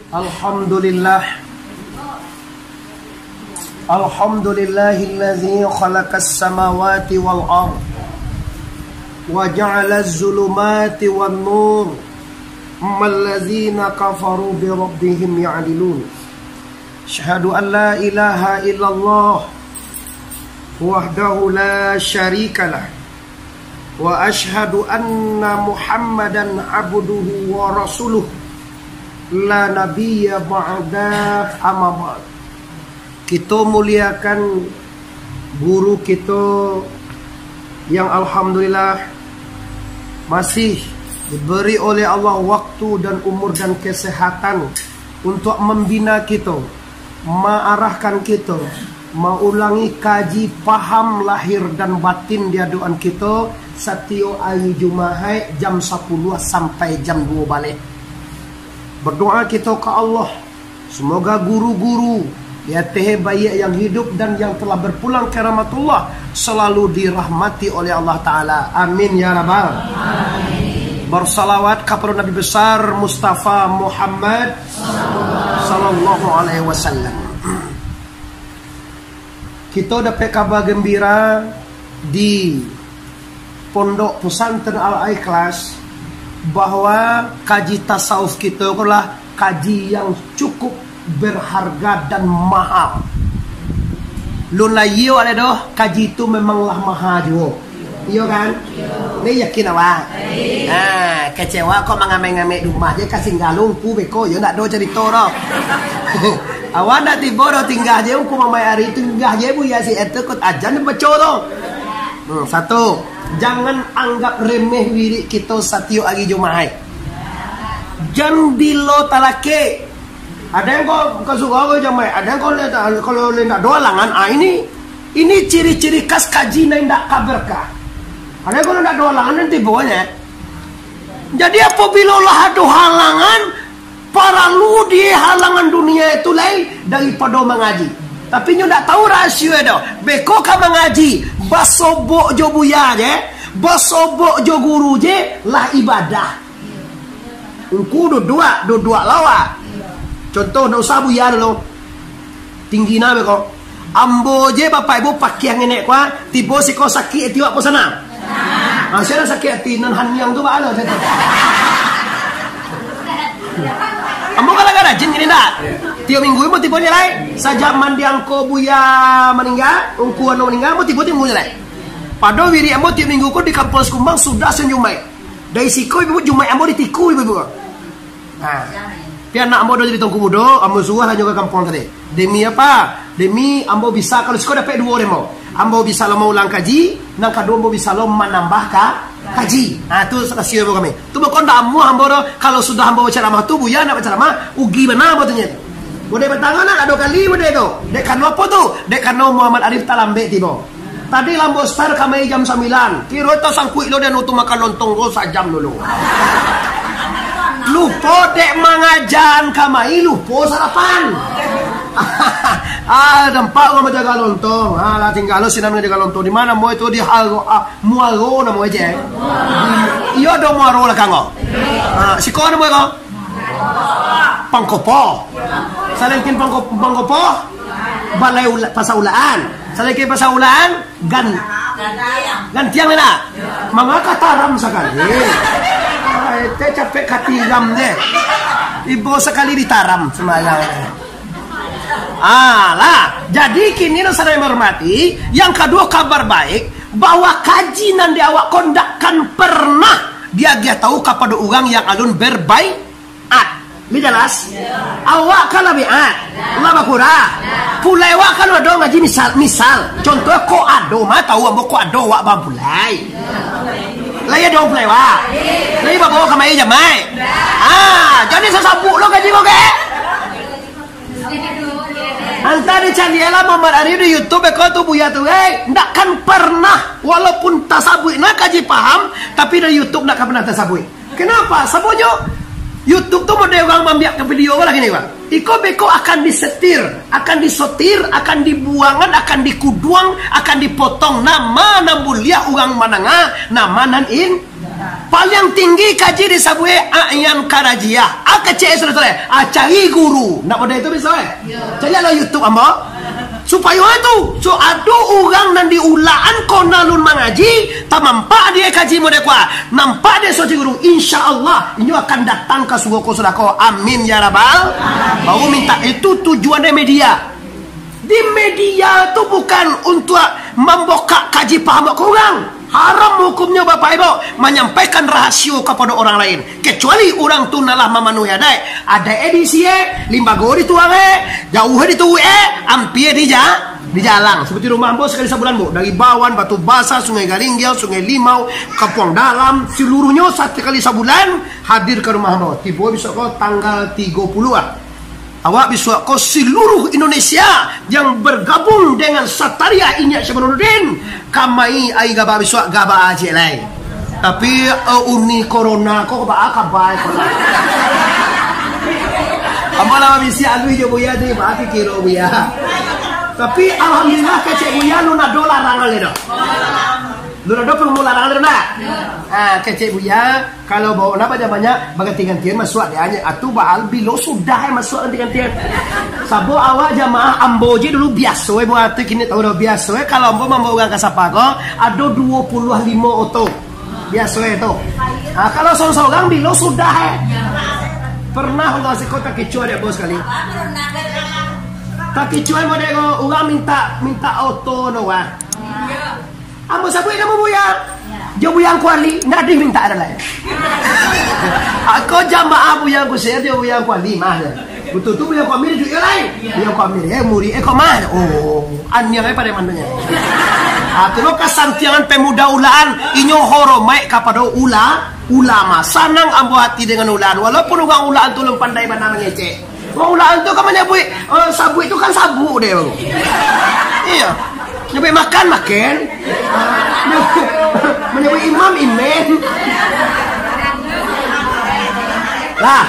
Alhamdulillah. Alhamdulillahilladzi khalaqas samawati wal ardh wa ja'ala az-zulumati wan nur malladzina kafaru bi rabbihim ya'dilun. Asyhadu an la ilaha illallah wahdahu la syarikalah wa asyhadu anna Muhammadan abduhu wa rasuluh la nabiyya ba'da amma ba'd. Kita muliakan guru kita yang alhamdulillah masih diberi oleh Allah waktu dan umur dan kesehatan untuk membina kita, mengarahkan kita, mengulangi kaji paham lahir dan batin di aduan kita setiap hari Jumaat jam 10 sampai jam 2 balik. Berdoa kita ke Allah, semoga guru-guru ya teh bayi yang hidup dan yang telah berpulang ke rahmatullah selalu dirahmati oleh Allah Ta'ala. Amin ya rabbal alamin. Bersalawat kepada Nabi besar Mustafa Muhammad sallallahu alaihi wasallam. Kita dapat kabar gembira di Pondok Pesantren Al-Ikhlas bahwa kaji tasawuf kita adalah kaji yang cukup berharga dan mahal. Lunayo ada doh kaji itu memanglah mahal juga. Iya kan? Ini yakin awak? Kecewa kok mengamai-ngamai rumah je kasih galungku beko ya nak do cerita dah. Awak nak tiba dah tinggal je aku mamai hari tinggal je bu ya si eta kot ajan beco tu. Satu, jangan anggap remeh wirid kita setiap hari Jumaat. Jam bilo talake. Ada yang kau suka kau jamai, ada yang kalau nak doa langan. Ini ciri-ciri khas kaji yang tidak kabarkah. Ada yang kalau nak doa langan nanti bawanya. Jadi apabila lah ada halangan, para lu di halangan dunia itu lain daripada mengaji. Tapi nyo tak tahu rahsia dah. Beko ka mengaji, basobok jo buya je, basobok jo guru je lah ibadah. Engku dua lawa. Contoh nak usah buya dulu. Tinggi na beko. Ambo je bapak ibu pakai yang nenek kuah, tiba si kau sakit hati apa sana? Saya sakit hati nan hanyang tu bala saya. Ambo kadang-kadang rajin gini tak? Tiap minggu mau tiba nilai. Sajak mandi angko buya meninggal, ungku anu meninggal mau tiba nilai. Pada wiri ambo tiap minggu ko di kampus Kumbang sudah senjumai. Dari siko ibu jumai ambo ditiku ibu. Pian nak ambo dah jadi tongku muda, ambo suruh lah juga kampung tadi. Demi apa? Demi ambo bisa kalau sekolah dapat 2 orang ambo bisa lama ulang kaji, nang kedua ambo bisa lo menambah kaji. Nah tu rahsia ambo kami. Tu bukan dah ambo kalau sudah ambo ceramah tu buya nak ceramah ugi mana ambo tanya. Boleh bertangan nak 2 kali boleh tu. Dek kan apa tu? Dek kan Muhammad Arif talambe tiba. Tadi lambo start kami jam 9. Kira tu sangkui lo dan untuk makan lontong go sajam dulu. Lupa dek mengajan kamai lupa sarapan. Nampak kau menjaga lontong. Lah tinggal lo sini menjaga lontong. Di mana mau itu di muaro nama aja. Iyo do muaro lah kango. Si kau nama kau? Pangkopo. Salengkin pangkopo. Balai pasaulaan. Salengkin pasaulaan gantiang mana? Mangaka taram sekali. Teh capek katiram deh. Ibu sekali ditaram semayang. Lah, jadi kini saya menghormati. Yang kedua kabar baik bahwa kaji nan di awak kondakkan pernah dia tahu kepada orang yang alun berbaiat. Ini jelas? Awak kalau biat, lama kurang. Pulai awak kalau ada ngaji misal. Contohnya kok ada mah tahu ambo kok ada awak bampulai. Lah ya dong play wah. Lah iba bawa kamai jamai. Jadi sesabuk lo gaji kok ke? Antara channel Muhammad Ari di YouTube kau tu buya tu ndak kan pernah walaupun tasabui nak kaji paham tapi di YouTube ndak pernah tasabui. Kenapa? Sabunyo YouTube tu model orang membiak ke video lah gini bang. Iko beko akan disetir, akan disotir, akan dibuangan, akan dikuduang, akan dipotong nama nan mulia orang mananga, nama nan Paling tinggi kaji di sabwe ayam karajia. Akece sore-sore. Acari guru. Nak pada itu bisa Cari lah YouTube ambo. Supaya itu so ado orang nan diulaan konalun mengaji tamampak dia kaji mode kwa nampak dia soci guru insyaallah ini akan datang ke sugoko sodako amin ya rabbal baru minta itu tujuannya media di media itu bukan untuk membuka kaji paham ke orang haram hukumnya bapak ibu menyampaikan rahasia kepada orang lain kecuali orang tu nalah memenuhi ada edisi limbago dituang jauh dituwe ampie di jalan seperti rumah bos sekali sebulan bu dari Bawan Batu Basa Sungai Garinggel Sungai Limau Kampung Dalam seluruhnya satu kali sebulan hadir ke rumah bos tiba besok kau tanggal 30 awak bisa kau seluruh Indonesia yang bergabung dengan Sataria Inyak Syamanuddin kamai ai gaba bisa gaba aja lai tapi uni corona kok ba kabai amala misi alu je buya di ba kiro buya tapi alhamdulillah kece buya luna dolar rangal itu luna do pemula rangal na kece buya kalau bawa napa banyak baganti-gantian masuk dia hanya atu baal bilo sudah masuk ganti-gantian sabo awak jamaah amboje dulu biasa buat kini tahu dah biasa kalau ambo membawa ke sapa ko ada 25 oto biasa itu kalau sorang bilo sudah pernah enggak sih kota kicua dia bos kali tak kicua mau dia orang minta oto doang ambo sabu kamu buya jo buyang kuali ndak diminta ada lain aku jamaah buyang ku saya dia buyang kuali mah betul tu buyang kuali itu lain buyang kuali muri mah annya pada mananya atau kesantiangan pemuda ulaan inyo horomai kepada ulama sanang ambo hati dengan ulaan walaupun orang ulaan tu belum pandai benar ngece ulaan tu kan menyebut sabu itu kan sabu deh iya nyampe makan menyebut imam lah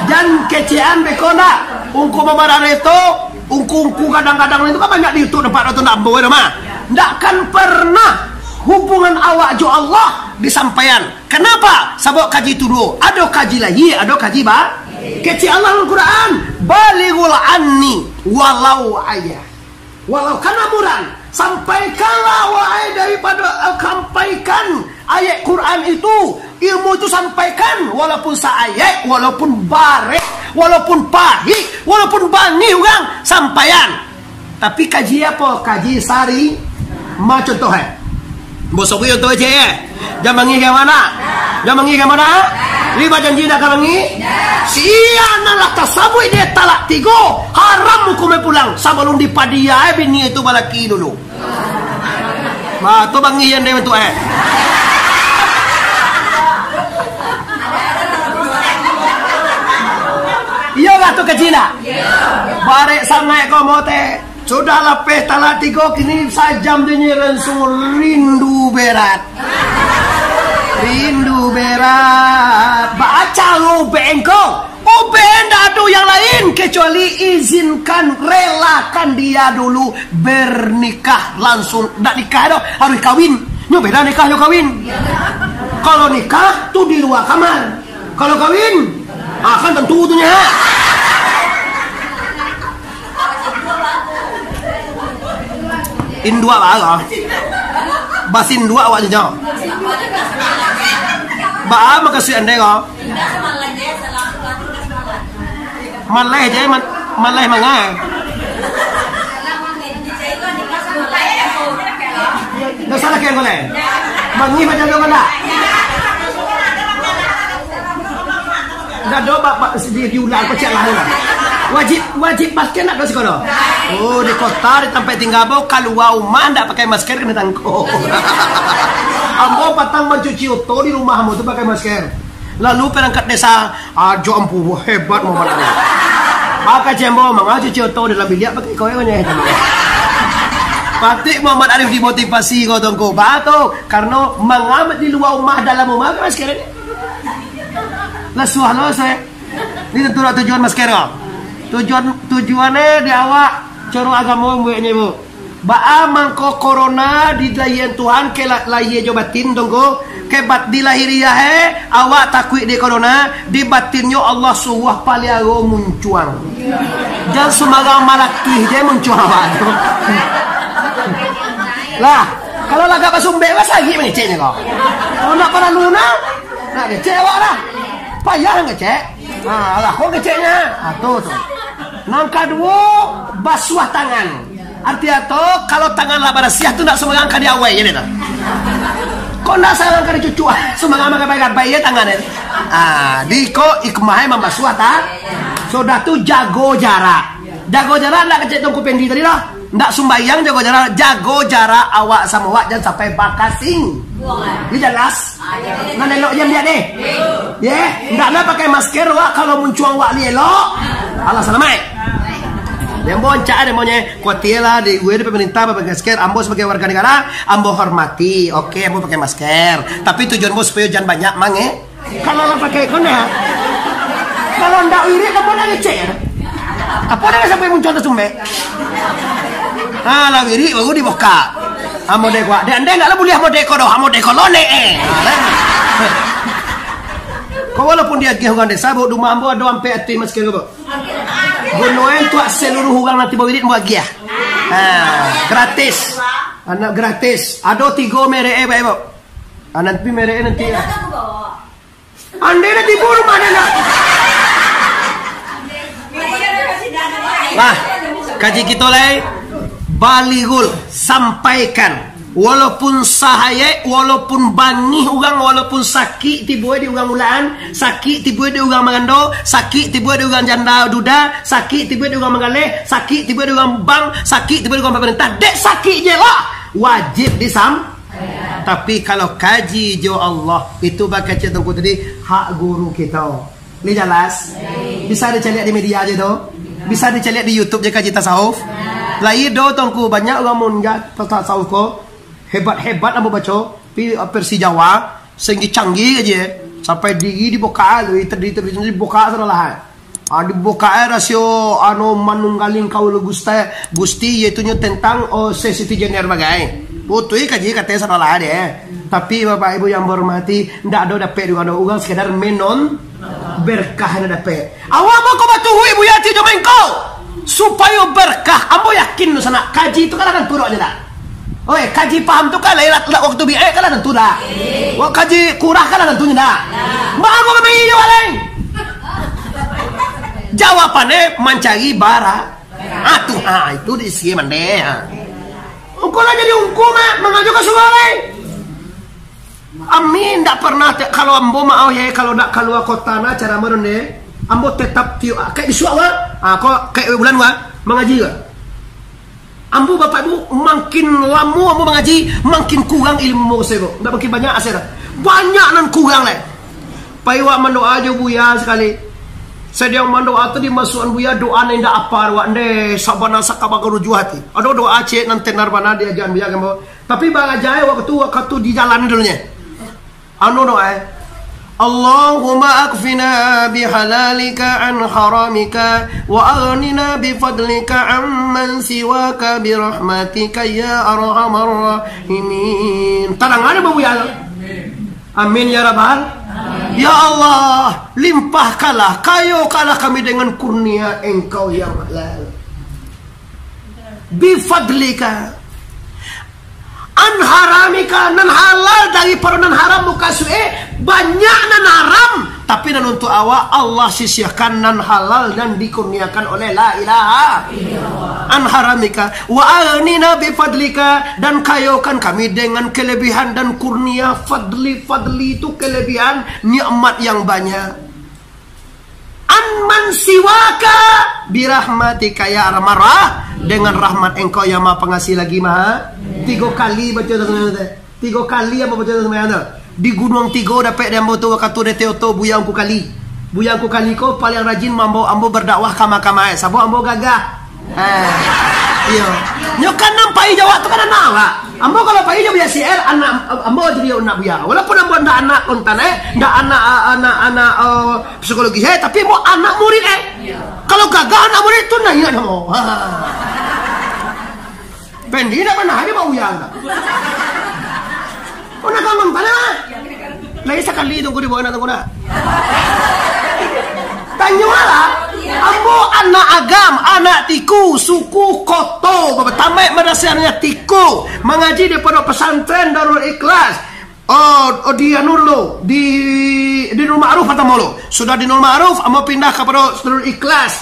dan kecian bekona ungku mamarareto ungku kadang-kadang itu kan banyak di YouTube tempat itu nak bawa mah ndak kan pernah hubungan awak jo Allah disampaikan kenapa sabok kaji itu dulu ada kaji lagi ada kaji ba keci Allah Al-Quran balighul anni walau ayah walau kana muran sampaikanlah wahai daripada sampaikan ayat Quran itu ilmu itu sampaikan walaupun seayat walaupun barek walaupun pahit walaupun bani orang sampaikan tapi kaji apa kaji sari macam tu bosok itu aja jangan mangi ke mana lima janji nak kalangi siana lah tasabui dia talak tigo haram hukumnya pulang sebelum dipadia bini itu balaki dulu ma tu bangi yang dia tu iya lah tu kecina barek sangai kau mote sudah lepeh talak tigo kini sajam dia langsung rindu berat baca ube engkau ube ndak ada yang lain kecuali izinkan relakan dia dulu bernikah langsung ndak nikah dah harus kawin nyo beda nikah yo kawin kalau nikah tuh di luar kamar kalau kawin akan tentu tuhnya indua lah basin dua awak je ba makasih ande ko malay je malay manga no salah ke ngole mangi macam do mana dah do bapak di ulang ko cek lah wajib masker nak kasih kono oh di kota di tempat tinggal bau keluar rumah ndak pakai masker kena tangkap ambo patang mencuci oto di rumahmu tu pakai masker lalu perangkat desa ajo ampu hebat mau mana maka cembo mengaji cuci oto dalam bilik pakai koyonya Patik Muhammad Arif dimotivasi kau tongko batu karena mengamat di luar rumah dalam rumah pakai masker ini lesuah lo saya ini tentu tujuan masker tujuannya di awak coro agama buatnya bu Ba mangko corona di layan Tuhan ke laye jo batin tunggu ke bat di lahiriah awak takui di corona di batinnya Allah suwah paliago muncuang. Jangan semarang malakih dia muncuang awak. Lah, kalau laga pasumbe mas lagi mengeceknya kok. Kalau nak pernah luna, nak ngecek awak lah. Payah ngecek. Nah, lah kok ngeceknya? Tuh. Nangka dua basuh tangan. Artinya tuh kalau tangan lah barasiah tuh nak semangat kali awal ya nih. Kok nak semangat kali cucu? Semangat makan bayi tangannya. Di kok ikmahnya membasuh tak? Sudah tuh jago jarak. Jago jarak nak kecek tungku pendi tadi lah. Ndak sumbayang jago jarak awak sama awak jangan sampai bakasing. Ini jelas. Nah elok jam dia deh. Ya, ndaklah pakai masker wak kalau muncuang wak li elok. Allah selamat. Yang boncak ada maunya kuatilah di gue di pemerintah pakai masker. Ambo sebagai warga negara, ambo hormati. Oke, ambo pakai masker. Tapi tujuanmu supaya jangan banyak mange. Kalau lo pakai kona, kalau ndak iri kamu nak ngecek. Apa dah sampai muncul tu sumbe? Lah wiri baru dibuka. Ambo deko. Dan ndak boleh ambo deko doh, ambo deko lone. Kau walaupun dia gihungan desa, bu rumah ambo ada sampai hati masker kau. Gunoen tuak seluruh orang nanti bawa duit buat giah. Gratis. Anak gratis. Ada 3 merek baik. Nanti merek nanti. Anda nanti buru mana nak? Lah, kaji kita lagi baligul sampaikan. Walaupun sahaya, walaupun bangih orang, walaupun sakit tiba di orang ulaan, sakit tiba di orang mengando, sakit tiba di orang janda duda, sakit tiba di orang mengalih, sakit tiba di orang bank, sakit tiba di orang pemerintah, dek sakit je lah, wajib disam. Tapi kalau kaji jo Allah itu bakal cerita tadi hak guru kita. Ini jelas. Bisa dicari di media aja tu. Bisa dicari di YouTube je kaji tasawuf. Lain do tongku banyak orang munjat tasawuf ko. Hebat-hebat ambo baca versi Jawa sehingga canggih aja sampai dibuka dibuka salah dibuka rasio manunggaling kaul gusti yaitu tentang sesiti jener bagai putui kaji katanya salah deh. Tapi bapak ibu yang berhormati ndak ada dapat juga ada orang sekedar menon berkah ada dapat awak mau kau batu ibu yati jomain kau supaya berkah ambo yakin lu sana kaji itu kan akan turun aja dah. Oi, kaji paham tu kan lailat waktu bi'e kan tentu dah. Wah kaji kurah kan tentunya dah. Mak aku kami hijau aleng. Jawabannya mencari bara. Itu di sini mande. Engkau lah jadi hukum mengajukan sungai. Amin, tak pernah kalau ambo mau ya kalau nak keluar kota na cara merone, ambo tetap kayak di suawa. Kok kayak bulan wa mengaji ke? Ambo bapak ibu makin lama ambo mengaji makin kurang ilmu saya kok. Enggak makin banyak aser. Banyak nan kurang leh. Paiwa mendoa aja buya sekali. Saya yang mendoa tu dimasukan buya doa nenda apa wa nde sabana sakaba rujuh hati. Ada doa cek nanti narbana dia jangan buya gambo. Tapi bang aja waktu di jalan dulunya. Anu doa Allahumma akfina bihalalika an haramika wa aghnina bifadlika amman siwaka birahmatika ya arhamar rahimin. Tenang ada babu ya. Amin ya rabbal. Ya Allah, limpahkanlah kayokanlah kami dengan kurnia Engkau yang halal. Bifadlika an haramika, nan halal dari nan haram muka banyak nan haram tapi nan untuk awak Allah sisihkan nan halal dan dikurniakan oleh la ilaha an haramika wa aghnina bi fadlika, dan kayokan kami dengan kelebihan dan kurnia fadli itu kelebihan nikmat yang banyak. An siwaka birahmatika ya armarah, dengan rahmat Engkau yang Maha Pengasih lagi Maha. 3 kali baca sebenarnya. 3 kali apa baca sebenarnya? Di Gunung Tigo dapat dia moto waktu de teoto buyangku kali. Buyangku kali ko paling rajin ambo berdakwah kama-kama sabo ambo gagah. Iya. Nyo kan nampai Jawa tu kan anak lah. Ambo kalau pai Jawa CL anak ambo jadi anak buya. Walaupun ambo ndak anak kontan ndak anak psikologi tapi mau anak murid Kalau gagah anak murid tu nanya mo. Pendi nak mana dia bau yang. Kau nak ngomong mana? Lagi sekali tunggu di bawah nak tunggu nak. Tanya lah. Ambo anak agam, anak tiku, suku koto, tamat madrasahnya tiku, mengaji di pondok pesantren Darul Ikhlas. Di Anurlo, di Nur Ma'ruf atau molo. Sudah di Nur Ma'ruf, ambo pindah ke pondok Darul Ikhlas.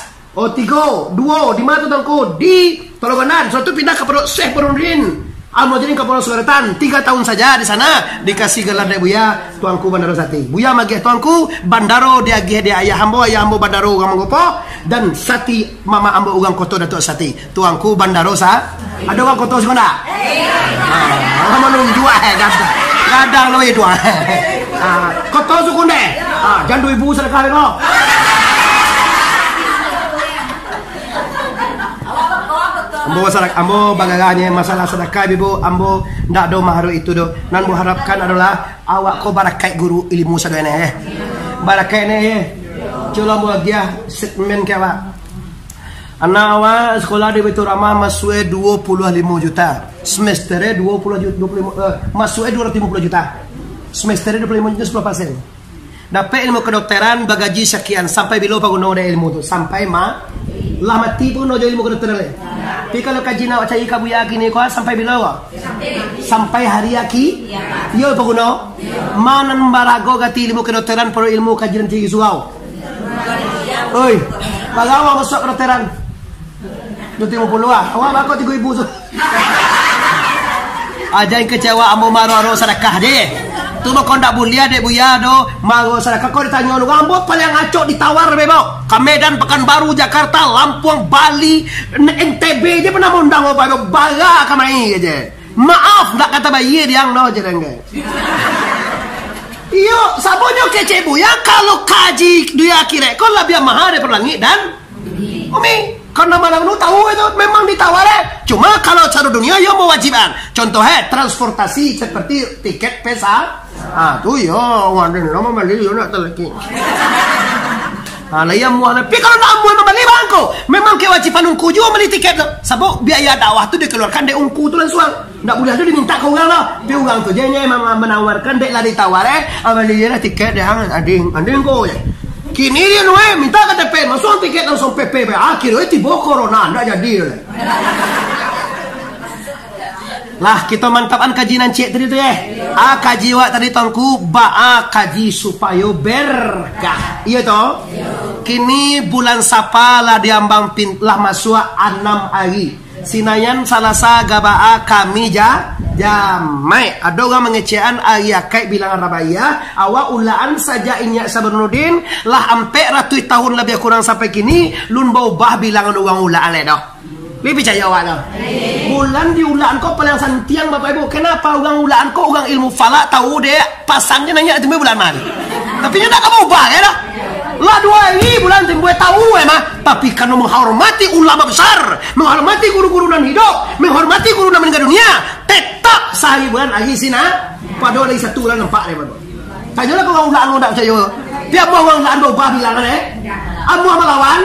Tiga, dua, di mana tu tangku? Di Tolobanan. Suatu pindah ke pondok Syekh Burundin. Amo jadi ke Pondok Suratan 3 tahun saja di sana dikasih gelar dari Buya tuanku Bandaro Sati. Buya magih tuanku Bandaro dia gih dia ayah ambo Bandaro ugang manggopo dan Sati mama ambo ugang koto Datuk Sati. Tuanku Bandaro ada ugang koto sekolah. Kamu nunjuk gadang lo itu. Koto sukunde. Jangan ibu sedekah lo. Ambo bagaganya masalah sedekah ibu ambo ndak do maharu itu do nan bo harapkan adalah awak ko barakai guru ilmu sadene barakai ne coba mo dia segmen ke awak anak awak sekolah di Baitur Rahmah masuk 25 juta semester 25 masuk 250 juta semester 25 juta 10%. Dapat ilmu kedokteran bagaji sekian sampai bilo paguno ada ilmu tu sampai lah mati pun no ilmu kedokteran le. Tapi kalau kaji nak cari kabuya kini kau sampai bila? Sampai hari aki? Yo paguno. Mana mbarago gati ilmu kedokteran pro ilmu kajian tinggi suau. Oi, bagawa masuk kedokteran. 250 ah. Awak bakal 3,000 tu. Aja yang kecewa ambo maro sedekah deh. Tu mau kau ndak bulia dek buya do mau sedekah kau ditanya lu ngambut paling ngaco ditawar bebo ke Medan Pekanbaru Jakarta Lampung Bali NTB dia pernah undang apa do baga kamai aja maaf ndak kata bayi yang no je dengge iyo sabonyo kece buya kalau kaji dia kira kau lebih mahal daripada langit dan umi karena malam lu tahu itu memang ditawar cuma kalau cara dunia ya mewajibkan contohnya transportasi seperti tiket pesawat tu yo waduh nama beli yo nak terleki lah ya muah tapi kalau nak muah membeli bangko memang kewajiban ungku juga beli tiket tu sebab biaya dakwah tu dikeluarkan dari ungku tu langsung ndak boleh tu diminta ke orang lah tapi orang tu jadinya memang menawarkan dek lah ditawar beli lah tiket yang ading ko je kini dia minta KTP masuk tiket langsung PP akhirnya tiba corona ndak jadi lah kita mantapkan kajian cek tadi tu kaji wak tadi tangku kaji supaya berkah iya toh kini bulan sapa lah diambang lah masuk 6 hari sinayan salasa gabaa kami jamai ada orang mengecehan ayah kai bilang rabaya awak ulaan saja inyak Sabarudin lah ampe ratus tahun lebih kurang sampai kini lun bau bah bilangan orang ulaan le doh Bibi percaya awak dah. Bulan di ulaan kau paling santiang bapak ibu. Kenapa orang ulaan kau orang ilmu falak tahu dia pasangnya nanya itu bulan mana? Tapi dia tak kamu ubah ya dah. Lah 2 hari bulan timbul tahu mah. Tapi karena menghormati ulama besar, menghormati guru-guru nan hidup, menghormati guru nan meninggal dunia, tetap sehari bulan lagi sina. Padahal lagi 1 bulan nampak dia baru. Tanyalah kau orang ulaan kau tak percaya. Dia mau orang ulaan ubah bilangan Amu melawan.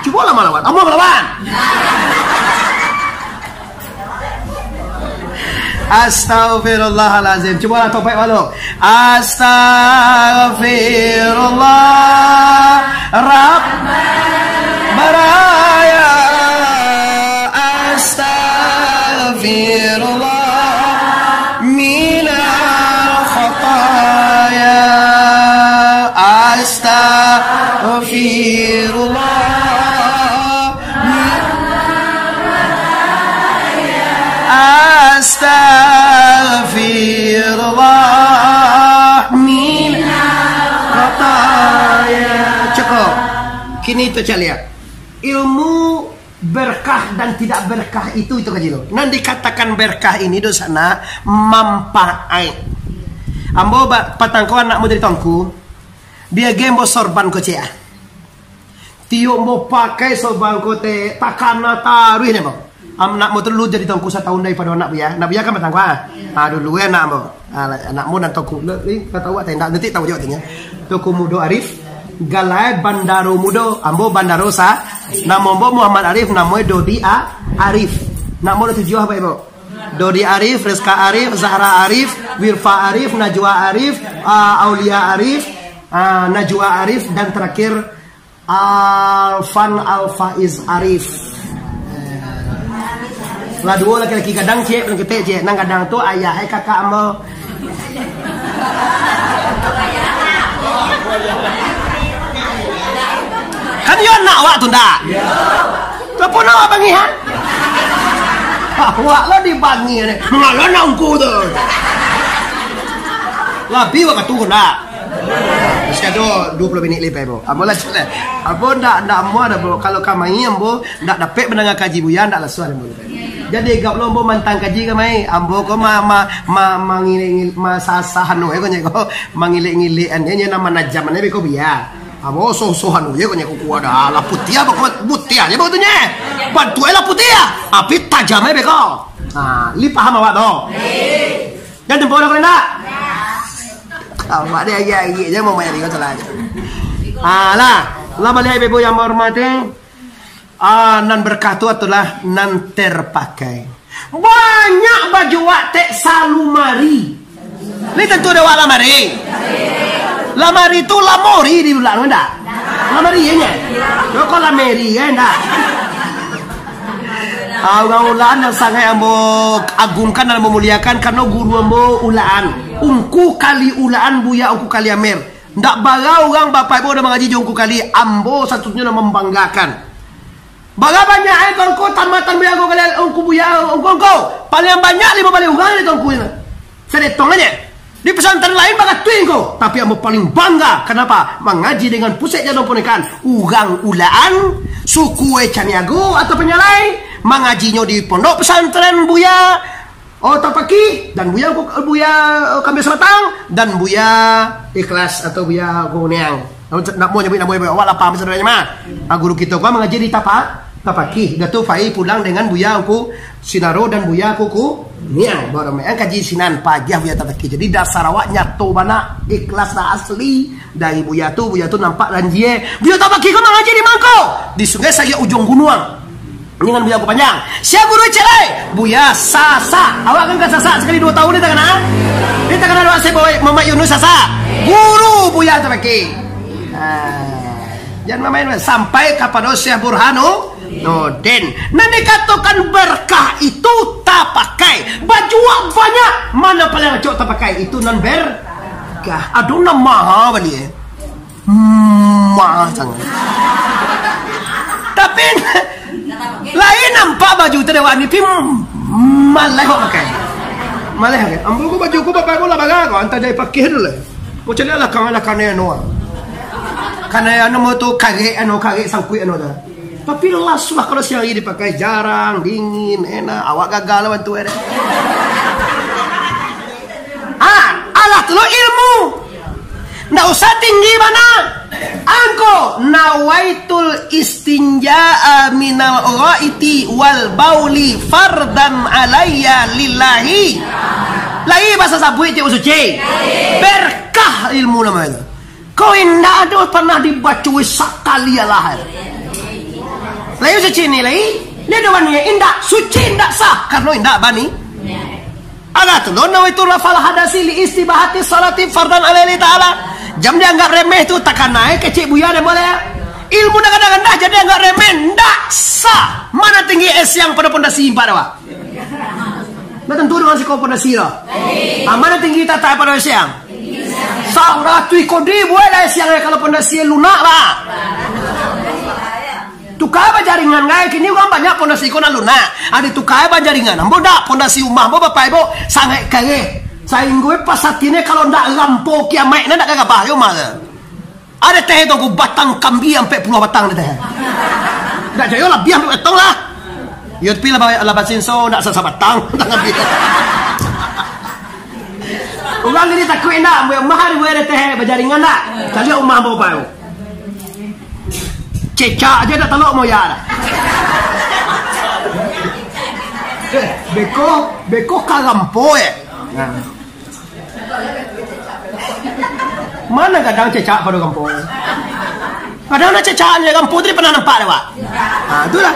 Coba lah melawan. Amu melawan. Astaghfirullahalazim. Coba lah topik malu. Astaghfirullah Rabb baraya. Astaghfirullah minal khataya. Astaghfirullah Astaghfirullah min khataya. Cukup. Kini itu calian. Ilmu berkah dan tidak berkah itu kecil. Nanti dikatakan berkah ini do sana mampai. Ambo patangko anakmu dari tongku. Dia gembo sorban ko cia. Tio mo pakai sorban ko te takana taruh ni bang. Anak mu dulu jadi tongku 1 tahun daripada anak ya. Nak biar kan batang kuah. Dulu ya anak mu. Anakmu dan tongku. Ni tahu tak nanti tahu jawab tanya. Tongku mudo Arif galai bandaro mudo ambo bandarosa. Nama ambo Muhammad Arif namanya Dodi Arif. Nak mau 7 apa ibu? Dodi Arif, Rizka Arif, Zahra Arif, Wirfa Arif, Najwa Arif, Aulia Arif, Najwa Arif, dan terakhir Alfan Alfaiz Arif. Lah dua laki-laki kadang cek, dan kita cek, nang kadang tu ayah, kakak mau. Kan yo nak awak tu ndak? Apa nak awak bangi ha? Awak lah dibangi ni. Mengalah nangku tu. Labi awak katu ndak? Sekian 20 minit lepas bro. Amolah celah. Abo ndak mau dah bro. Kalau kamai ambo ndak dapat mendengar kaji buya ndak lesuan ambo. Jadi gap lo ambo mantang kaji kamai. Ambo ko mangilek masasahan no ko nyeko mangilek-ngilek anya nama najam ne ko biya. Abo sohan ye ko nyeko kuada la putia ba ko butia ye betulnya. Bantu la putia. Api tajam be ko. Li paham awak tu? Dan tempoh dah kena. Awak dia agak-agak je mau main dia salah. Lah balik ibu yang hormati. Nan berkah tu itulah nan terpakai. Banyak baju wak tek salumari. Ni tentu ada wak lamari. Lamari tu lamori di belakang enggak? Lamari ya nya. Kok lamari ya enggak? Ulaan yang sangat ambo agungkan dan memuliakan karena guru ambo ulaan. Ungku kali ulaan buya ungku kali amer. Ndak baga orang bapak ibu udah mengaji ungku kali ambo satunya membanggakan. Baga banyak tongko tamatan buya ungku kali ungku buya ungku. Paling banyak 5 balik orang ni tongku ini. Saya tong aja. Di pesantren lain baga tuing ko, tapi ambo paling bangga. Kenapa? Mengaji dengan pusat jadon punikan. Urang ulaan, suku Caniago atau penyalai, mengajinya di pondok pesantren buya Tapaki dan buya Kambing Sebatang dan buya Ikhlas atau buya Kuneang. Nak mau nyebut nama awak lah paham sebenarnya mah. Guru kita kan mengaji di Tapaki. Dato Fai pulang dengan buya aku Sinaro dan buya kuku Niang. Baru mereka kaji sinan pagi buya Tapaki. Jadi dasar awak nyato bana ikhlas dah asli dari buya tu nampak ranjie. Buya Tapaki kan mengaji di Mangko di sungai saya ujung gunung. Dengan buya aku panjang. Siapa guru celai? Buya Sasa. Awak kan Sasa sekali 2 tahun ni tak kena? Ni tak kena doa saya bawa Mama Yunus Sasa. Guru buya Tapaki. Jangan main sampai kepada Syekh Burhanu Nudin. Nah dikatakan berkah itu tak pakai. Baju banyak. Mana paling cok tak pakai? Itu nan berkah. Aduh nama balik. Mahal sangat. Tapi lain nampak baju terdewan ni malah kau pakai. Malah pakai. Ambil ko baju ko bapak ko lah baga ko anta jai pakai dulu. Ko cari lah kan anu. Karena anu mau tu kage sangkui anu dah. Tapi lah sudah kalau siang ini dipakai jarang, dingin, enak. Awak gagal lawan tu ada. Alah tu ilmu. Ndak usah tinggi mana. Angko nawaitul istinja'a minal ghaiti wal bauli fardan alayya lillahi. Lagi bahasa sabu itu suci. Berkah ilmu namanya. Kau indah ada pernah dibaca sekali lah. Lagi suci ni lagi. Dia ada wanita indah suci indah sah karena indah bani. Ada tu nawaitul lafal hadasi li istibahati salati fardan alayhi ta'ala. Jam dia anggap remeh tu takkan naik kecik buya dia boleh. Ilmu dah kadang-kadang dah jadi anggap remeh. Ndak sah. Mana tinggi es yang pada pondasi 4 awak? Nah tentu dengan si kau pondasi lah. Mana tinggi tata pada es yang? Sah ratui kodi boleh es yang kalau pondasi lunak lah. Tukar apa jaringan gaya kini orang banyak pondasi kau nak lunak. Ada tukar apa jaringan? Ambo dak pondasi rumah ambo bapak ibu sangat kaya. Saing gue pas hatinya kalau ndak lampu kiamat ndak kagak bahaya mah. Ada teh tu batang kambi sampai 10 batang teh. Ndak jayo lah biar betong lah. Yo pilih lah basin so ndak sa batang tak ngambil. Orang ini takut ndak mahal gue ada teh berjaringan ndak. Kali umah bawa. Cecak aja dah telok mau ya. Beko kalampo Nah. Mana kadang cecak pada kampung? Kadang ada cecak di kampung tu pernah nampak dah, Pak. Itulah.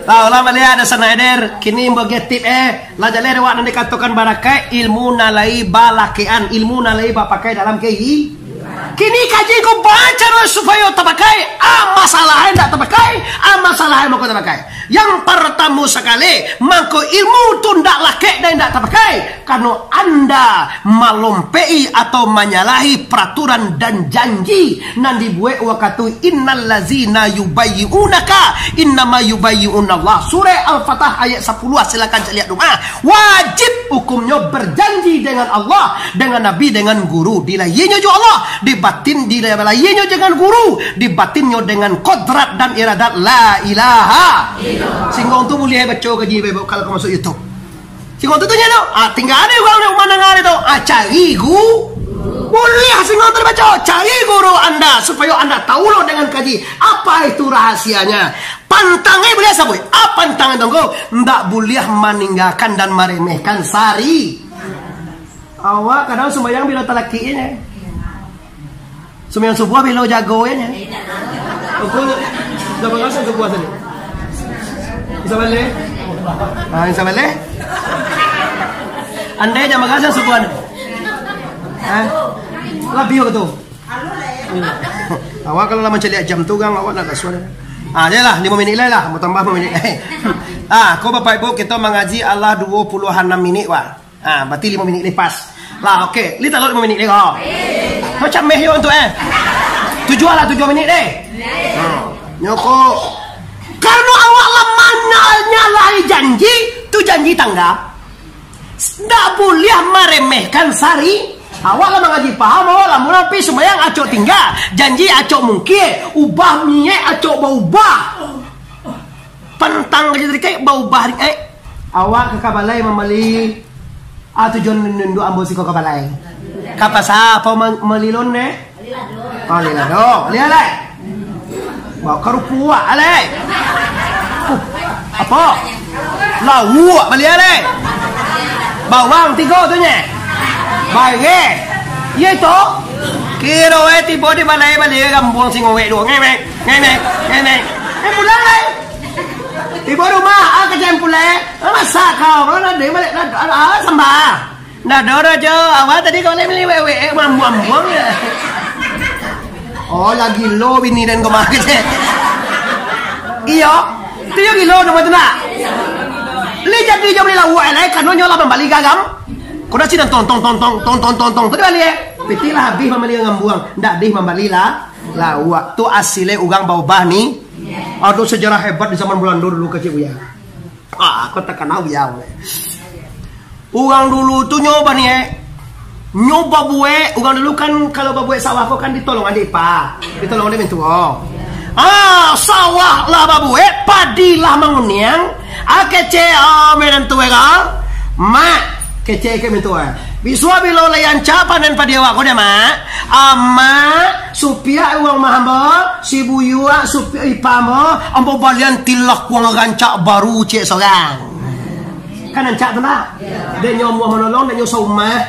Lah ulah melihat ada sanaider kini bagi tip lah jalere wa nanti katakan barakai ilmu nalai balakean ilmu nalai bapakai dalam kei kini kaji ko baca supaya tapakai masalah hendak tapakai masalah mau tapakai yang pertama sekali mangko ilmu tu ndak lake dan ndak tapakai karena anda melompei atau menyalahi peraturan dan janji nan dibuat wakatu innal lazina yubayyi'unaka innama yubayyi'unallah surah Al-Fatah ayat 10 silakan lihat doa wajib hukumnya berjanji dengan Allah dengan Nabi dengan guru dilayinya juga Allah dibatin dilayinya dengan guru dibatinnya dengan kodrat dan iradat la ilaha singkong tu boleh baca kaji kalau kau masuk YouTube singkong tu tanya tu tinggal ada orang mana ada tu cari guru boleh singkong tu baca cari guru anda supaya anda tahu loh dengan kaji apa itu rahasianya pantangnya boleh apa pantangnya tunggu ndak boleh meninggalkan dan meremehkan sari awak kadang sembahyang bila talakinya sembahyang subuh bila jagonya aku dah berasa subuh tadi bisa balik bisa balik anda jam berasa subuh lebih ke tu awak kalau lama celiak jam tu kan awak nak suara dia lah 5 minit lah mau tambah 5 minit kau bapak ibu kita mengaji Allah 26 minit wah berarti 5 minit lepas lah okey li tak 5 minit lagi macam meh yo untuk 7 minit deh nyoko karena awak lamanya nyalahi janji tu janji tangga ndak boleh meremehkan sari awak lah mengaji paham awak lah mulapi sembahyang acok tinggal janji acok mungkin ubah minyak acok berubah pentang jadi kayak berubah awak ke kabalai membeli tujuan nundu ambo siko kabalai kapasa apa melilon ne lilado lihat bawa karupua ale apa lauk beli ale bawang 3 tu nya baik ye to kira tiba di balai balik kampung singowe dua ngemek pulang le tiba rumah kerjaan pulang masak kau nak dia balik sambal dah dora je awak tadi kau beli wewe mambuang ya lagi lo bini dan kau makan iya tu yo kilo nama tu nak li jadi je beli lauk le kan nyola membalik gagam kau dah sidang tong tu balik piti lah habis membalik ngambuang ndak dih membalik lah lauk tu asile ugang bau-bau ni ada sejarah hebat di zaman Belanda dulu kecil ya aku tak kenal ya ugang dulu tu nyoba nih nyoba buat ugang dulu kan kalau babuat sawah kau kan ditolong adik pa ditolong adik mentua sawah lah babuat padi lah menguniang kece medan tua kan mak kece ke mentua bisua bilo layan capan dan padi awak kau dah mak supaya uang mahamba si buyua supaya ipama ambo balian tilak uang rancak baru cek seorang kan rancak tu nak dia nyomu menolong dia nyomu rumah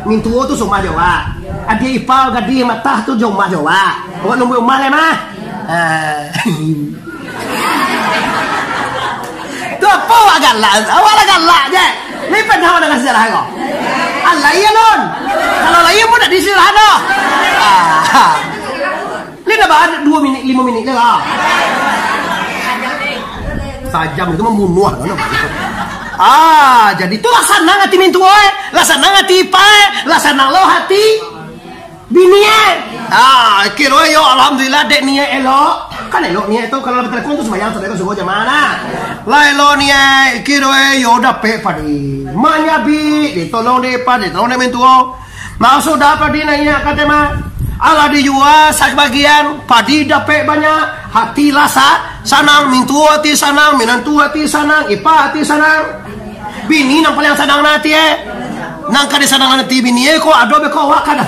mintuo tu rumah Jawa adik ipal gadih matah tu rumah Jawa awak nunggu rumah le mah tu apa awak galak je ni pernah dengan sejarah kau Allah iya non kalau lah iya pun nak disejarah dah ni dah ada 2 minit 5 minit lah tajam itu membunuh jadi itu laksana ngati mintu laksana ngati ipae laksana lo hati bini kira yo alhamdulillah dek niat elok kan elok niat itu kalau telepon tu sembahyang sedekah subuh jam mana lah elok niat kira yo dapat padi manya bi ditolong de padi ditolong de mintu maksud dapat di nanya kata mah ala dijual sebagian padi dapat banyak hati rasa sanang mintu hati sanang minantu hati sanang ipa hati sanang bini nang paling sanang nanti nang kade sanang nanti bini ko adobe ko wak kada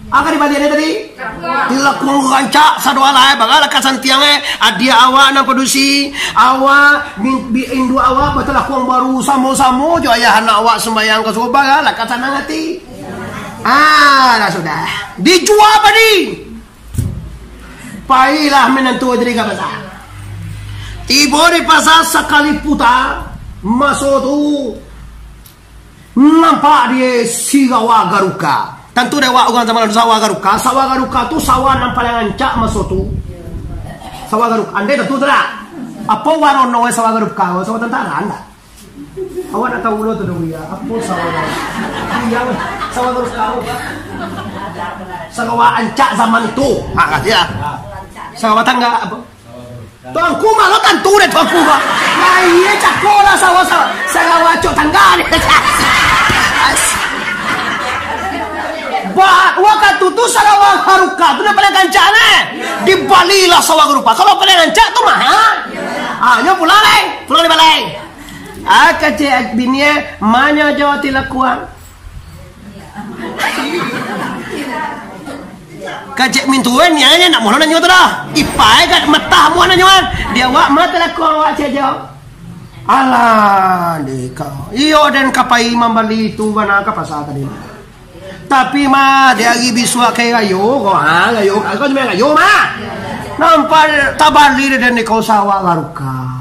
di bagian tadi dilakung rancak sadua lah bagala kasantiang adia awak nang produksi awak indu awak betul lakung baru samo-samo jo ayah anak awak sembayang ke subuh bagala kasanang nanti dah sudah dijual padi pailah menentu jadi kabasa Tiba di pasar sekali putar, masuk tu nampak dia sawah garuka. Tentu dewa orang zaman sawah garuka. Sawah garuka tu sawah yang paling ancak masuk tu. Sawah garuka. Anda tentu tak? Apa warono sawah garuka? Sawah tentara anda. Awak nak tahu dulu tu dia. Apa sawah garuka? Yang sawah garuka. Sawah ancak zaman itu. Dia. Sawah tangga apa? Tuan kuma lo tentu deh tuan kuma. Nah iya cakola sawah cok tangga ni. Waktu tu sawah garuka tu dah paling kancak ni. Di Bali lah sawah garuka. Kalau paling kancak tu mah. Nyo pulang di balai. Kecik bini mana Jawa tilakuan. Kacik mintuan ni aja nak mohon nanya tu dah. Ipai kat metah mu nanya wan. Dia wak mata lakuan wak saja. Alah deka. Iyo dan kapai membali tu mana ka pasal tadi. Tapi mah dia lagi biswa kayak gayo ko gayo. Kau cuma gayo mah. Nampak tabali dan kau sawah garuka.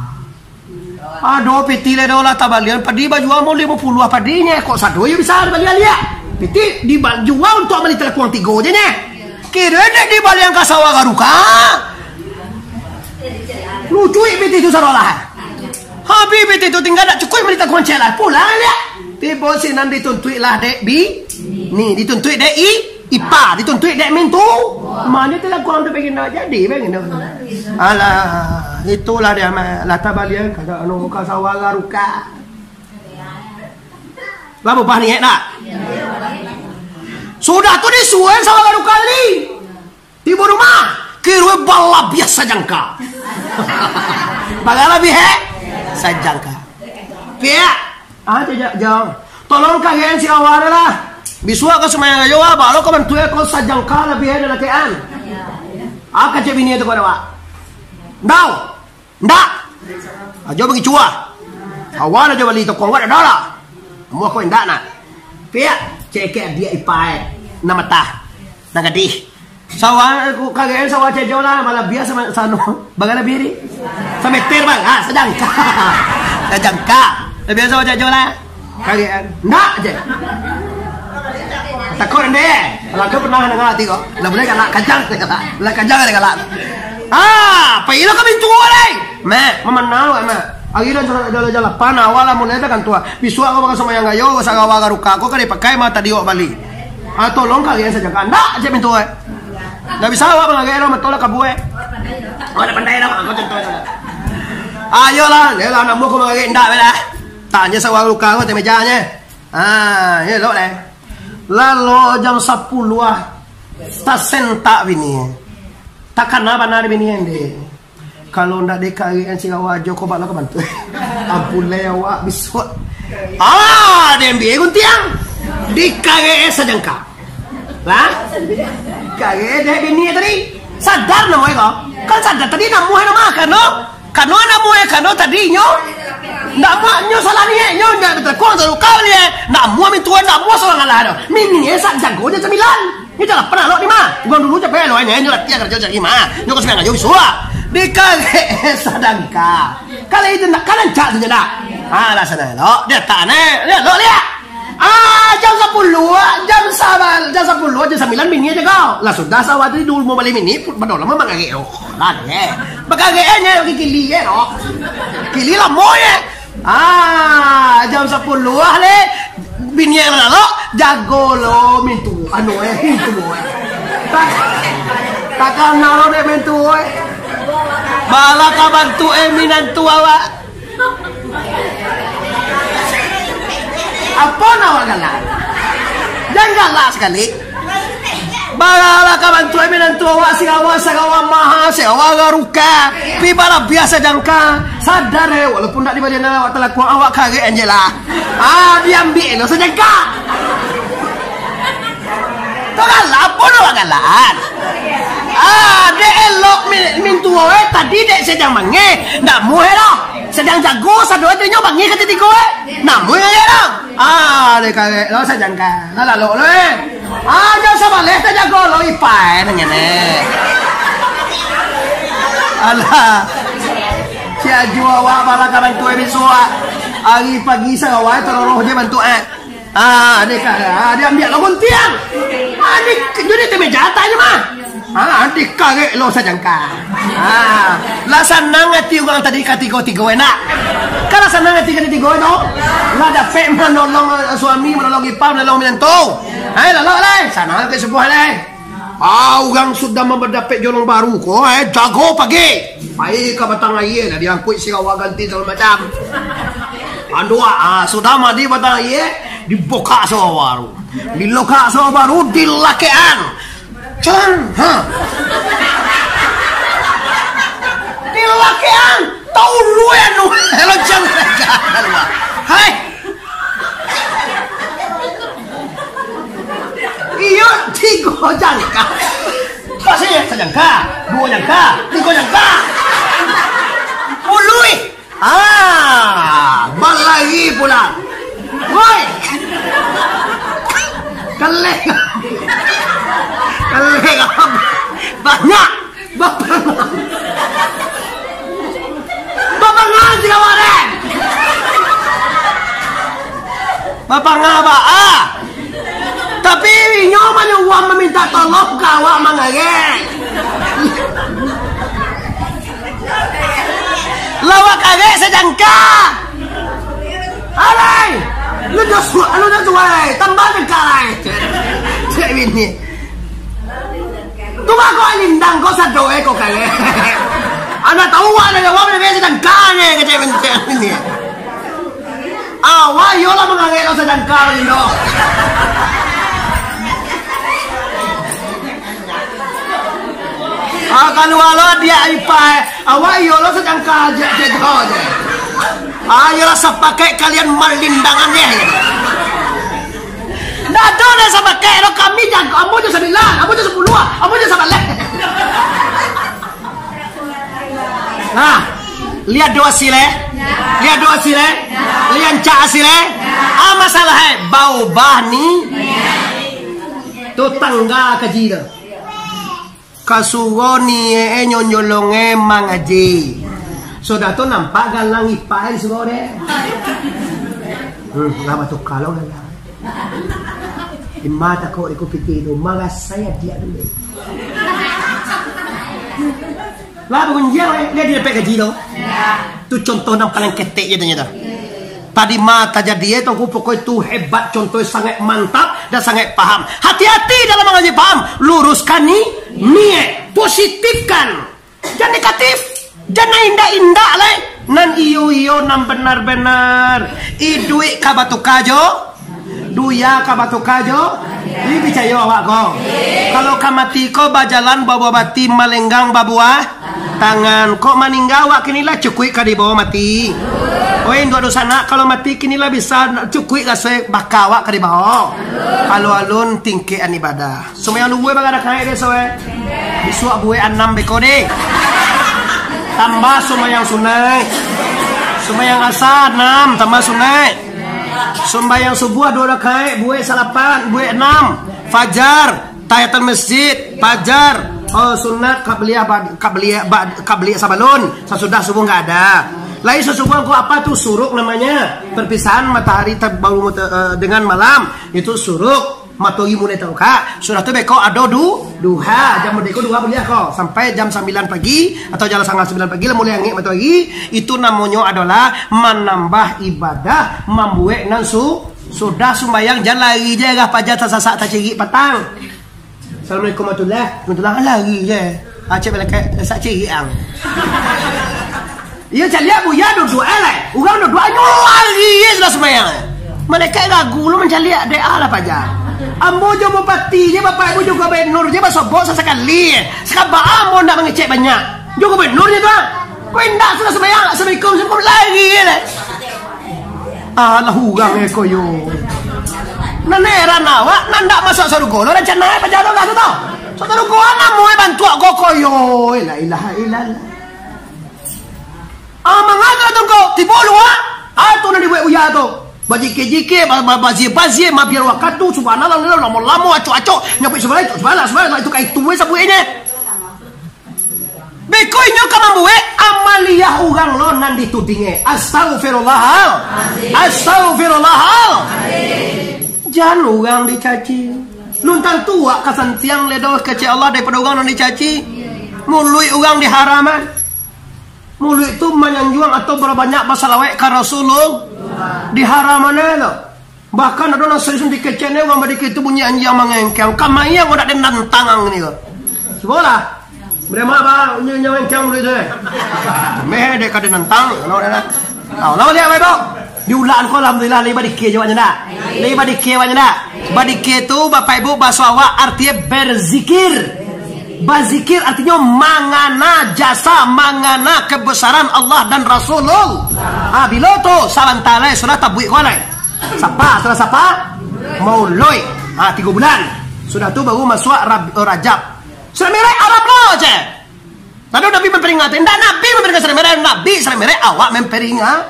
Aduh piti le dola tabalian padi baju mau 50 apa dinya kok satu ya bisa balian dia. Piti di jual untuk beli telekuang 3 je nya. Kira di balian ka sawah garuka. Lucu piti tu sarolah. Habis piti tu tinggal nak cukup beli telekuang celah pulang dia. Tiba sinan dituntui lah dek bi. Ni dituntui dek ipa, dituntui dek mintu. Mana telekuang tu pengen nak jadi pengen. Alah, itulah dia mah lata balian kada anu ka sawah garuka. Lama bah ni nak. Sudah tu disuai sawah garuka ni. Tiba rumah, kira bala biasa jangka. Bala lebih sajangka. Pia, jang. Tolong kalian si awal lah. Biswa ka sumaya ngayo ba lo ka bantu ko sajangka lebih ada lakian. Kecik bini itu kau dah. Ndak. Ajo bagi cua. Awal aja beli toko awak dah lah. Mu aku ndak nak. Pia cekek dia ipai nama tah. Nagadi. Sawah aku kagak sawah cejo lah malah biasa sano. Bagala biri. Sameter bang. Sajangka. Sajangka. Biasa sawah cejo lah. Kagak ndak je. Takut ande. Kalau kau pernah dengar hati kau. Lah boleh galak kajang galak. Lah kajang galak. Pailo kami tua leh. Memenau Akhirnya jalan panah awal mulai kan tua. Bisua kau makan sama yang gayo, sagawa garuka. Kau kan dipakai mata diok balik. Tolong kalian saja kan. Ndak aja pintu. Ndak bisa awak melagay orang matolak kabue. Ada pandai dah kau contoh. Ayolah, lelah nak mau kau melagay ndak bela. Tanya sawa garuka kau di mejanya. Ini lo leh. Lalu jam 10 tak sentak bini. Takkan apa nari bini ini. Kalau ndak dekari si awak Joko bakal bantu. Ampun lewat bisot. Dia ambil guntiang. Dikare sajangka. Lah? Kare deh bini tadi. Sadar nama kau. Kan sadar tadi namu nama kano. Kano namu kano tadi nyo. Ndak maknyo salah ni nyo ndak betul kau kau ni. Namu min tuan namu salah ngalah dah. Mini sak jago je 9. Ni jalan pernah lo di mana? Gua dulu capek lo ini nyo latihan kerja jadi mana? Nyo kau sebenarnya jauh suah. Dikare sadangka. Kalau itu nak kanan cak tu je nak. Lah sana lo. Dia tak ni. Lo lihat. Jam 10, jam 9 jam 9 mini aja kau. Lah sudah sawah tadi dulu mau balik mini, padahal lama mangage. Lah deh. Bagagenya kili ya no. Kili lah moye. Jam 10 le. Bini yang lo jago lo mintu. Mintu takkan naro deh mintu. Bala ka bantu minantu awak. Apa nawa galak? Jangan galak sekali. Bala ka bantu minantu awak sagawa maha sewa garuka. Pi bala biasa jangka. Sadar walaupun tak diberi awak telah kuat awak kage Angela. Diambil lo sejangka. Tu galak apa nawa galak? Dek elok mintu oe tadi dek sedang mange. Ndak muhe lah. Sedang jago sadoi tu nyo bangi kata tigo nak muhe lah. Dek kage lo sajangka. Lah lo lo jangan sama leh ta jago lo ipai nanya ne. Alah. Cia jua wa bala ka bantu bisua. Hari pagi sa wa teroroh je bantu adik dia ambil lawan tiang. Adik jadi te mejata je mah. Adik kage lo sajangka. La sanang ati ugang tadi katigo enak. Kalau sanang ati katigo itu, la dapat menolong suami, menolong ipar, menolong menantu. Lalu sana ke sebuah ugang sudah mendapat jolong baru ko, jago pagi. Baik ke batang air, diangkut si kawa ganti segala macam. Andua, sudah mandi batang air, dibuka semua baru. Diloka semua baru, dilakean. Can, dilakean, tahu lu hello jam hai. Iya, tiga jangka. Pasnya sejangka, dua jangka, tiga jangka. Pului. Balai pulang. Woi. Kelek. Banyak. Bapak ngaji kemarin. Bapak ngaba tapi nyoman yang uang meminta tolong kawa mangage. Lawak kage sejangka. Alai, lu dah tambah jengkai. Cek ini. Tu mah kau lindang kau sadoe kau kage. Anak tahu ada yang uang meminta sejangka ni kecek ini. Wah, yola mangage lo sejangka lindo. Kalau dia ipai, awak yolo sedang kaje je. Ayo rasa pakai kalian malindangannya. Dah tu dah sama pakai lo kami jangan kamu je 9, kamu je 10, kamu je 11. Lihat dua sile, lihat cak sile. Masalah bau bah ni, tu tangga kaji dah. Kasugo ni nyonyolonge mangaji. Sudah tu nampak galang ipai sugo deh. Lama tu kalau dah. Di mata kau ikut pikir itu, malah saya dia dulu. Lalu kunjung dia dapat gaji tu. Tu contoh yang paling ketek je ternyata. Tadi mata jadi itu pokok itu hebat, contoh sangat mantap dan sangat paham. Hati-hati dalam mengaji paham, luruskan niat, positifkan, jangan negatif, jangan indah-indah le. Nan iyo nan benar-benar. Duit kabatu kajo, duya kabatu kajo. Ini bicara awak kau. Kalau kamati kau bajalan bawa bati malenggang babuah tangan kok maninggal awak kinilah cukui kadi bawa mati. Indo sana kalau mati kinilah bisa cukui kasih bakawa kadi bawa. Kalau alun tingkean ibadah. Semua yang luwe bagada kaya deh soe. Bisuak buwe 6 beko deh. Tambah semua yang sunai. Semua yang asar 6 tambah sunai. Sembahyang subuh 2 rakaat, buat 8, buat 6. Fajar, tahiyatul masjid, fajar. Sunat kabliyah sabalun. Sesudah subuh enggak ada. Lain sesubuh kok apa tuh suruk namanya? Perpisahan matahari terbaru dengan malam. Itu suruk. Matoi mulai tahu kak. Sudah tu beko ada duha. Jam merdeka 2 boleh kok. Sampai jam 9 pagi atau jam 9 pagi lah mulai angin matoi. Itu namanya adalah menambah ibadah, membuat nansu. Sudah sembahyang jangan lari je gah pajak tersasak terciri petang. Assalamualaikum warahmatullahi wabarakatuh. Lari je. Acik balik sak ciri ang. Ia caliak buya dua lah. Orang dua lari je sudah sembahyang. Mereka ragu lu mencaliak dia lah pajak. Ambo jo bupati je bapak ibu juga gubernur je basobok sesekali. Sekarang ambo nak mengecek banyak. Jo gubernur je tu. Kau indah sudah sembahyang. Assalamualaikum semua lagi je. Alah hurang eko yo. Nanera nawa nanda masuk surga. Lo rencana apa jalo gak tu tau? Surga ana moe bantu aku koyo. La ilaha illallah. Mangga tu kau tibo lu tu na dibuat uya tu. Bajike bazie mabiar wakatu subhanallah lamo aco nyapik sebelah itu kai tuwe sabuenya. Be Bekoinyo kamambuwe amaliyah urang lonan ditudinge. Astagfirullah. Astagfirullah. Jangan urang dicaci. Luntang tua kasan tiang ledos kece Allah daripada urang non dicaci. Mului urang diharaman. Mului itu menyanjuang atau berbanyak basalawek ka Rasulullah diharamannya lo. Bahkan ada orang serius dikecene urang badi kitu bunyi anjing mangengkeng. Kamaya ngodak den nantang ni lo. Sebolah. Berema ba nyawa yang mulai deh. Meh dek kada nantang, no dah. Lawan dia bedo. Diulaan ko alhamdulillah lei badike jawanya dah. Lei badike wanya dah. Badike tu Bapak Ibu bahasa awak artinya berzikir. Berzikir artinya mangana jasa, mangana kebesaran Allah dan Rasulullah. Ah bila tu salantale sudah tabui ko lai. Sapa, sudah sapa? Mauloi. 3 bulan. Sudah tu baru masuk Rajab. Sudah merek Arab lo je. Tadi Nabi memperingatkan. Tak Nabi memperingatkan sudah merek. Nabi sudah merek awak memperingat.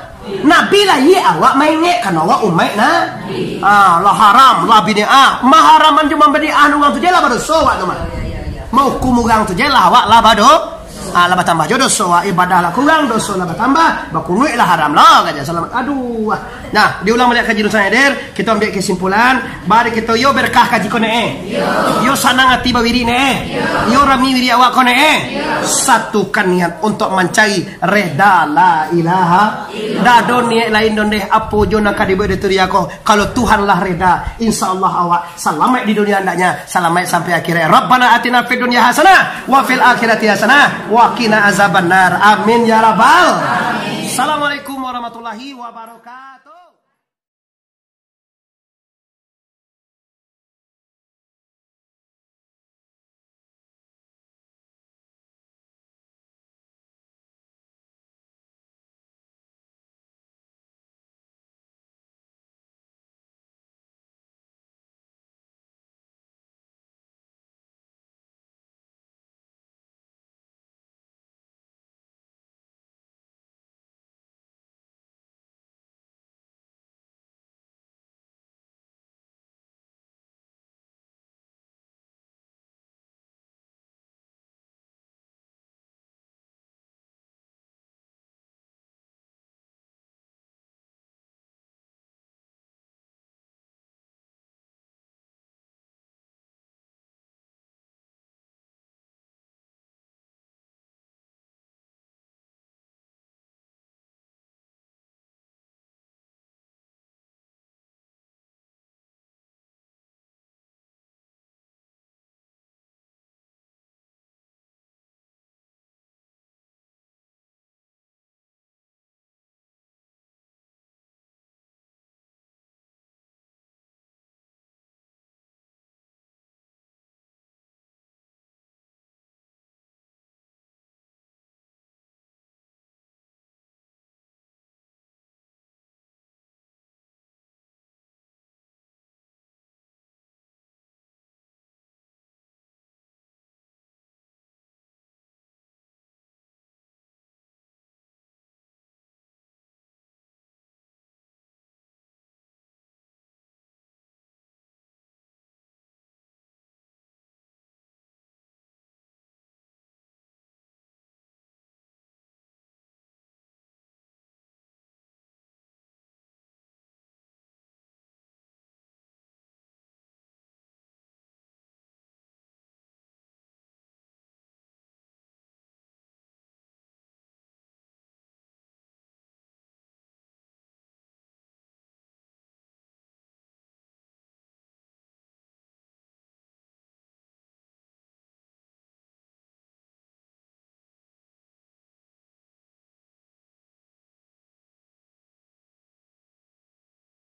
Nabi lah ye awak mainnya. Kan awak umat na. Lah haram. Lah bid'ah. Maharaman cuma bid'ah. Nungang tu je lah baru soak tu mah. Mau kumugang tu je lah awak lah baru. Lah bertambah jodoh soak. Ibadah lah kurang. Dosa lah bertambah. Bakunui lah haram lah. Selamat. Aduh. Nah, diulang balik kaji dosaeder. Kita ambil kesimpulan. Bari kita yo berkah kaji kone yo sanang hati bawiri ne yo rami wiri awak kone satukan niat untuk mencari reda la ilaha dado niat lain dondeh apo jona kadibe deteriako. Kalau Tuhan lah reda, insyaallah awak selamat di dunia andaknya, selamat sampai akhirat. Rabbana atina fid dunya hasanah wa fil akhirati hasanah wa qina azabannar. Amin ya rabbal. Assalamualaikum warahmatullahi wabarakatuh.